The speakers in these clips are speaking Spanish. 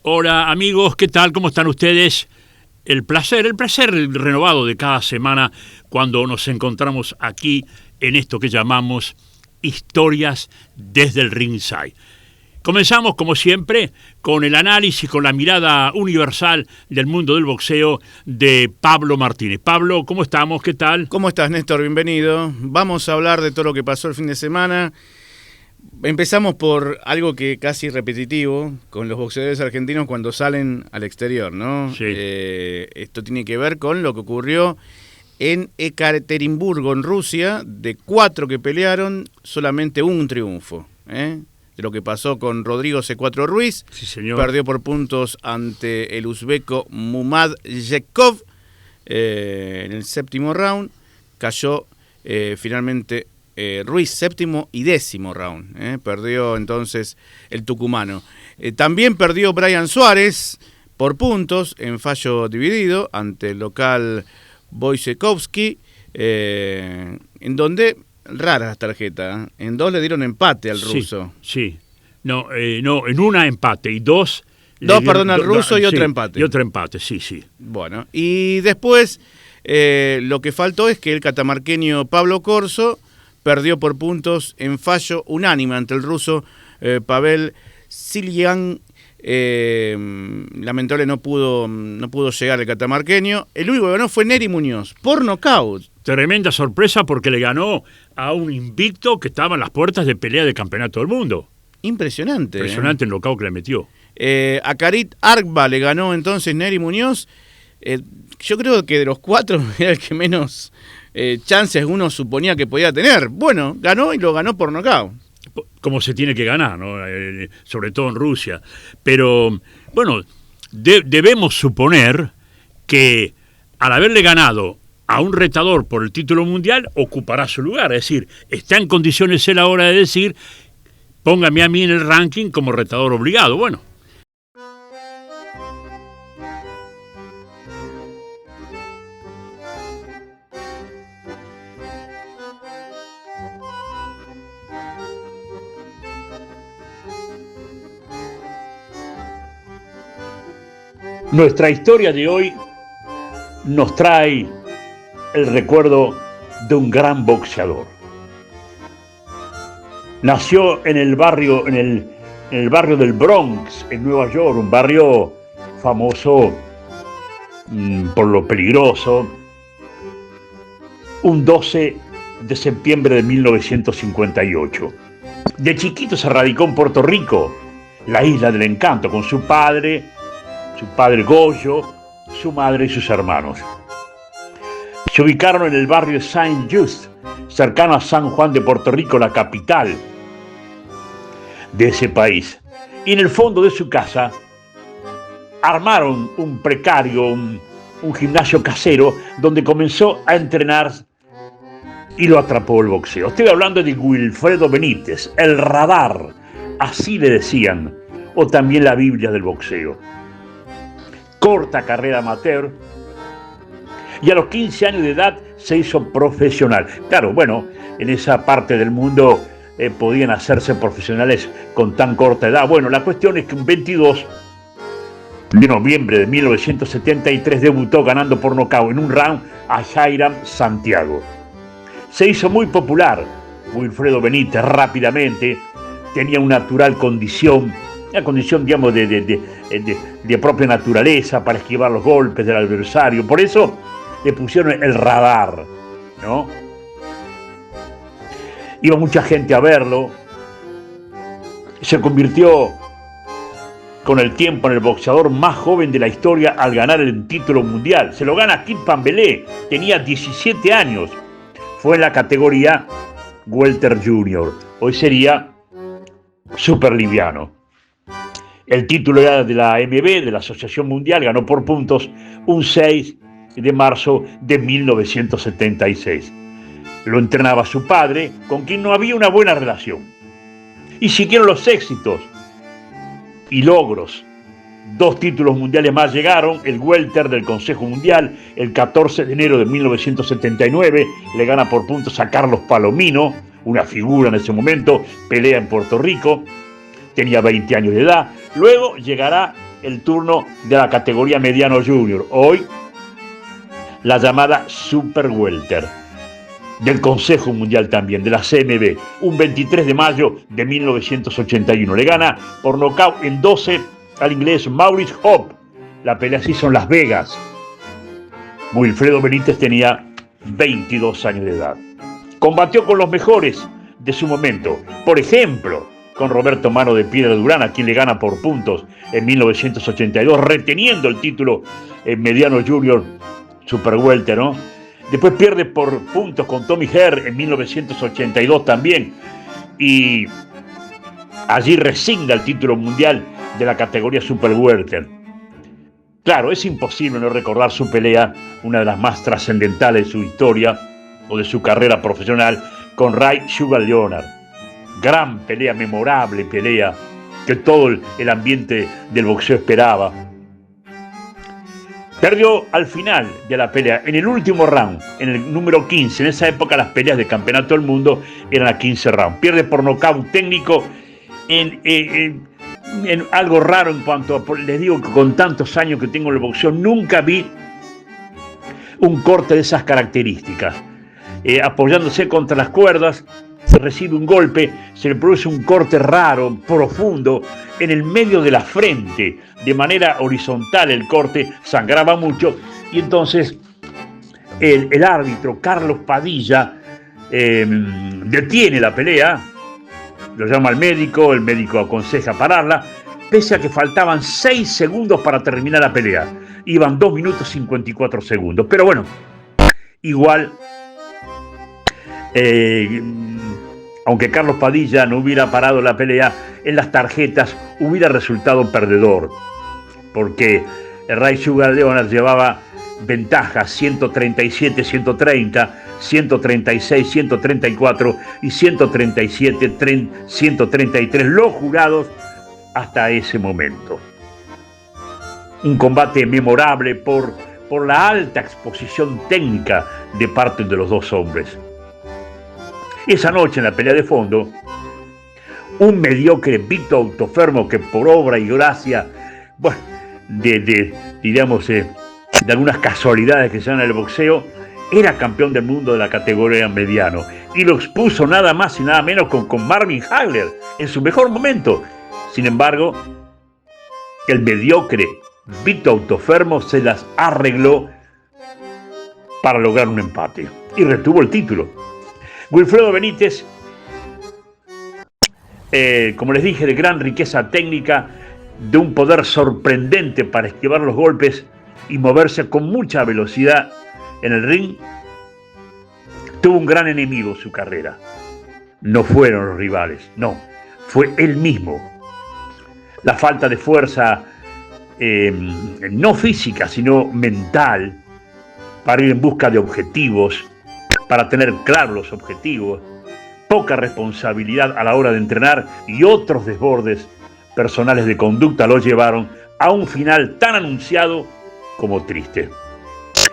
Hola amigos, ¿qué tal? ¿Cómo están ustedes? El placer renovado de cada semana cuando nos encontramos aquí en esto que llamamos Historias desde el Ringside. Comenzamos, como siempre, con el análisis, con la mirada universal del mundo del boxeo de Pablo Martínez. Pablo, ¿cómo estamos? ¿Qué tal? ¿Cómo estás, Néstor? Bienvenido. Vamos a hablar de todo lo que pasó el fin de semana. Empezamos por algo que casi repetitivo, con los boxeadores argentinos cuando salen al exterior, ¿no? Sí. Esto tiene que ver con lo que ocurrió en Ekaterimburgo, en Rusia. De 4 que pelearon, solamente un triunfo, ¿eh? De lo que pasó con Rodrigo C4 Ruiz. Sí, señor. Perdió por puntos ante el uzbeco Mumadjekov en el séptimo round. Cayó finalmente Ruiz, séptimo y décimo round. Perdió entonces el tucumano. También perdió Brian Suárez por puntos en fallo dividido ante el local Wojciechowski, en donde, rara la tarjeta, en 2 le dieron empate al ruso. Sí. No, en una empate y 2... Al ruso y otro empate. Y otro empate, sí. Bueno, y después lo que faltó es que el catamarqueño Pablo Corso perdió por puntos en fallo unánime ante el ruso Pavel Silian. Lamentable no pudo llegar el catamarqueño. El único que ganó fue Neri Muñoz, por nocaut. Tremenda sorpresa porque le ganó a un invicto que estaba en las puertas de pelea de campeonato del mundo. Impresionante. Impresionante el nocaut que le metió. A Karit Argba le ganó entonces Neri Muñoz. Yo creo que de los 4 era el que menos chances uno suponía que podía tener. Bueno, ganó y lo ganó por nocaut. Como se tiene que ganar, ¿no? Sobre todo en Rusia. Pero, bueno, debemos suponer que al haberle ganado a un retador por el título mundial, ocupará su lugar. Es decir, está en condiciones él ahora de decir, póngame a mí en el ranking como retador obligado. Bueno. Nuestra historia de hoy nos trae el recuerdo de un gran boxeador. Nació en el barrio del Bronx, en Nueva York, un barrio famoso por lo peligroso. Un 12 de septiembre de 1958. De chiquito se radicó en Puerto Rico, la isla del encanto, con su padre Goyo, su madre y sus hermanos. Se ubicaron en el barrio Saint Just, cercano a San Juan de Puerto Rico, la capital de ese país. Y en el fondo de su casa armaron un precario, un gimnasio casero, donde comenzó a entrenar y lo atrapó el boxeo. Estoy hablando de Wilfredo Benítez, el radar, así le decían, o también la Biblia del boxeo. Corta carrera amateur, y a los 15 años de edad se hizo profesional. Claro, bueno, en esa parte del mundo podían hacerse profesionales con tan corta edad. Bueno, la cuestión es que un 22 de noviembre de 1973 debutó ganando por nocaut en un round a Jairam Santiago. Se hizo muy popular Wilfredo Benítez rápidamente, tenía una natural condición, digamos, de propia naturaleza para esquivar los golpes del adversario. Por eso le pusieron el radar, ¿no? Iba mucha gente a verlo. Se convirtió con el tiempo en el boxeador más joven de la historia al ganar el título mundial. Se lo gana Kid Pambelé, tenía 17 años. Fue en la categoría Welter Junior. Hoy sería superliviano. El título era de la AMB, de la Asociación Mundial, ganó por puntos un 6 de marzo de 1976. Lo entrenaba su padre, con quien no había una buena relación. Y siguieron los éxitos y logros. 2 títulos mundiales más llegaron, el welter del Consejo Mundial, el 14 de enero de 1979, le gana por puntos a Carlos Palomino, una figura en ese momento, pelea en Puerto Rico, tenía 20 años de edad. Luego llegará el turno de la categoría mediano junior, hoy la llamada Super Welter, del Consejo Mundial también, de la CMB, un 23 de mayo de 1981. Le gana por nocaut en 12 al inglés Maurice Hope. La pelea se hizo en Las Vegas. Wilfredo Benítez tenía 22 años de edad. Combatió con los mejores de su momento. Por ejemplo, con Roberto Mano de Piedra Durán, a quien le gana por puntos en 1982, reteniendo el título en mediano junior Super Welter, ¿no? Después pierde por puntos con Tommy Herr en 1982 también. Y allí resigna el título mundial de la categoría Super Welter. Claro, es imposible no recordar su pelea, una de las más trascendentales de su historia o de su carrera profesional, con Ray Sugar Leonard. Gran pelea, memorable pelea, que todo el ambiente del boxeo esperaba. Perdió al final de la pelea, en el último round, en el número 15. En esa época las peleas de campeonato del mundo eran a 15 rounds. Pierde por nocaut técnico en algo raro en cuanto a... Les digo que con tantos años que tengo en el boxeo, nunca vi un corte de esas características. Apoyándose contra las cuerdas, se recibe un golpe, se le produce un corte raro, profundo, en el medio de la frente, de manera horizontal el corte, sangraba mucho, y entonces el árbitro Carlos Padilla detiene la pelea, lo llama al médico, el médico aconseja pararla, pese a que faltaban 6 segundos para terminar la pelea. Iban 2 minutos 54 segundos. Pero bueno, igual, aunque Carlos Padilla no hubiera parado la pelea, en las tarjetas hubiera resultado perdedor, porque el Ray Sugar Leonard llevaba ventajas 137-130, 136-134 y 137-133 los jurados hasta ese momento. Un combate memorable por la alta exposición técnica de parte de los dos hombres. Esa noche en la pelea de fondo, un mediocre Vito Autofermo que por obra y gracia, bueno, digamos, de algunas casualidades que se dan en el boxeo, era campeón del mundo de la categoría mediano y lo expuso nada más y nada menos con Marvin Hagler en su mejor momento. Sin embargo, el mediocre Vito Autofermo se las arregló para lograr un empate y retuvo el título. Wilfredo Benítez, como les dije, de gran riqueza técnica, de un poder sorprendente para esquivar los golpes y moverse con mucha velocidad en el ring, tuvo un gran enemigo en su carrera. No fueron los rivales, no, fue él mismo. La falta de fuerza, no física, sino mental, para ir en busca de objetivos, para tener claros los objetivos, poca responsabilidad a la hora de entrenar y otros desbordes personales de conducta lo llevaron a un final tan anunciado como triste.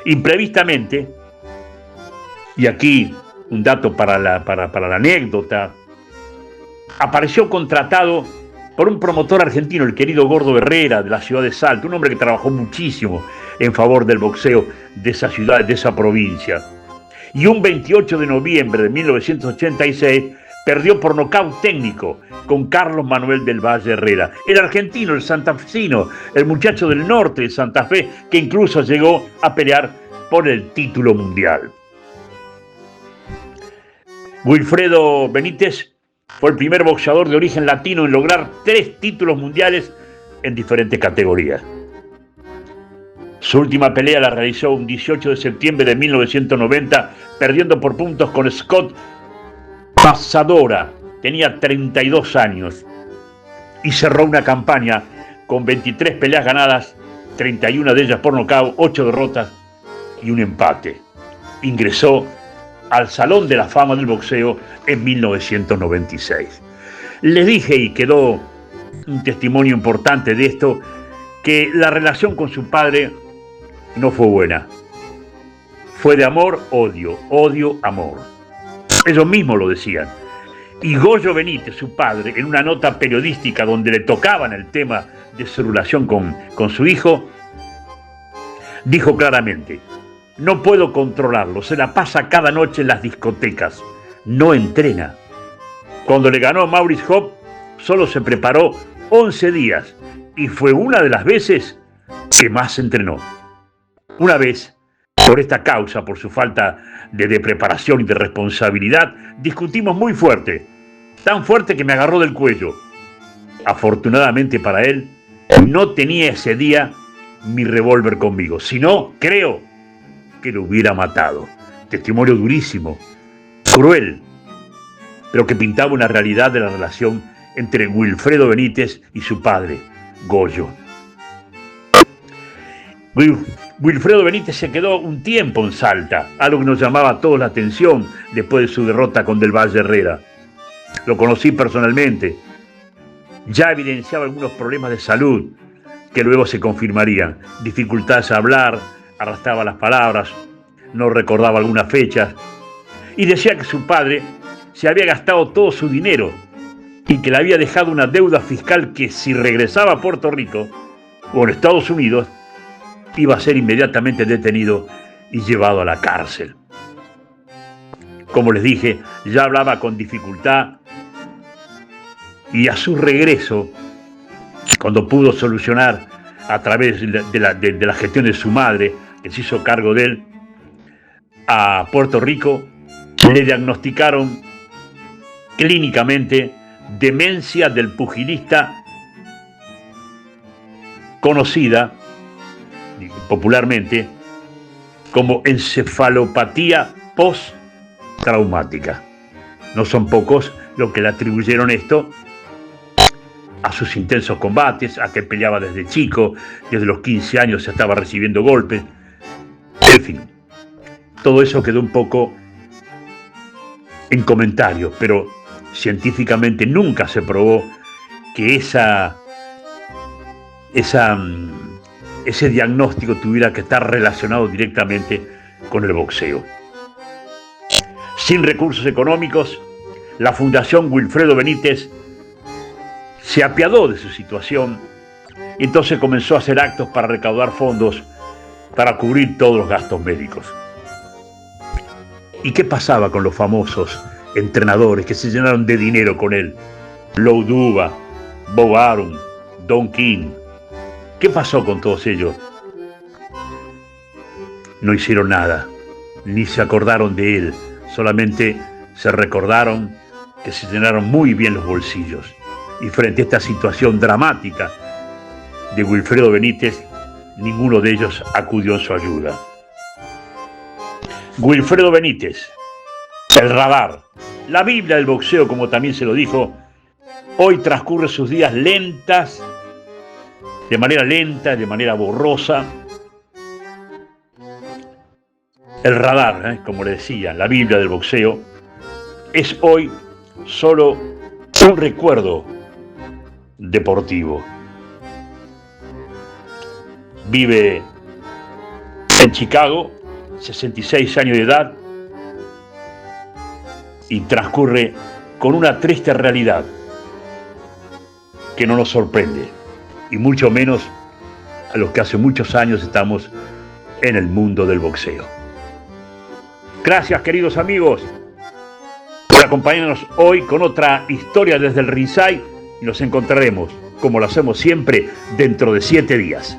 Imprevistamente, y aquí un dato para la anécdota, apareció contratado por un promotor argentino, el querido Gordo Herrera, de la ciudad de Salta, un hombre que trabajó muchísimo en favor del boxeo de esa ciudad, de esa provincia. Y un 28 de noviembre de 1986 perdió por nocaut técnico con Carlos Manuel del Valle Herrera, el argentino, el santafesino, el muchacho del norte de Santa Fe, que incluso llegó a pelear por el título mundial. Wilfredo Benítez fue el primer boxeador de origen latino en lograr 3 títulos mundiales en diferentes categorías. Su última pelea la realizó un 18 de septiembre de 1990, perdiendo por puntos con Scott Pasadora. Tenía 32 años y cerró una campaña con 23 peleas ganadas, 31 de ellas por nocaut, 8 derrotas y un empate. Ingresó al Salón de la Fama del Boxeo en 1996. Les dije, y quedó un testimonio importante de esto, que la relación con su padre no fue buena. Fue de amor, odio, odio, amor. Ellos mismos lo decían. Y Goyo Benítez, su padre, en una nota periodística donde le tocaban el tema de su relación con su hijo, dijo claramente: no puedo controlarlo, se la pasa cada noche en las discotecas, no entrena. Cuando le ganó Maurice Hop, solo se preparó 11 días y fue una de las veces que más entrenó. Una vez, por esta causa, por su falta de preparación y de responsabilidad, discutimos muy fuerte, tan fuerte que me agarró del cuello. Afortunadamente para él, no tenía ese día mi revólver conmigo, si no, creo que lo hubiera matado. Testimonio durísimo, cruel, pero que pintaba una realidad de la relación entre Wilfredo Benítez y su padre, Goyo. Wilfredo Benítez se quedó un tiempo en Salta, algo que nos llamaba a todos la atención después de su derrota con Del Valle Herrera. Lo conocí personalmente. Ya evidenciaba algunos problemas de salud que luego se confirmarían. Dificultades a hablar, arrastraba las palabras, no recordaba algunas fechas. Y decía que su padre se había gastado todo su dinero y que le había dejado una deuda fiscal que, si regresaba a Puerto Rico o en Estados Unidos, iba a ser inmediatamente detenido y llevado a la cárcel. Como les dije, ya hablaba con dificultad y a su regreso, cuando pudo solucionar a través de la gestión de su madre, que se hizo cargo de él, a Puerto Rico, le diagnosticaron clínicamente demencia del pugilista, conocida popularmente como encefalopatía postraumática. No son pocos los que le atribuyeron esto a sus intensos combates, a que peleaba desde chico, desde los 15 años se estaba recibiendo golpes. En fin, todo eso quedó un poco en comentarios, pero científicamente nunca se probó que ese diagnóstico tuviera que estar relacionado directamente con el boxeo. Sin recursos económicos, la Fundación Wilfredo Benítez se apiadó de su situación y entonces comenzó a hacer actos para recaudar fondos para cubrir todos los gastos médicos. ¿Y qué pasaba con los famosos entrenadores que se llenaron de dinero con él? Lou Duva, Bob Arum, Don King. ¿Qué pasó con todos ellos? No hicieron nada, ni se acordaron de él, solamente se recordaron que se llenaron muy bien los bolsillos. Y frente a esta situación dramática de Wilfredo Benítez, ninguno de ellos acudió en su ayuda. Wilfredo Benítez, el radar, la Biblia del boxeo, como también se lo dijo, hoy transcurre sus días de manera borrosa. El radar, como le decía, la Biblia del boxeo, es hoy solo un recuerdo deportivo. Vive en Chicago, 66 años de edad, y transcurre con una triste realidad que no nos sorprende, y mucho menos a los que hace muchos años estamos en el mundo del boxeo. Gracias, queridos amigos, por acompañarnos hoy con otra historia desde el ringside, y nos encontraremos, como lo hacemos siempre, dentro de 7 días.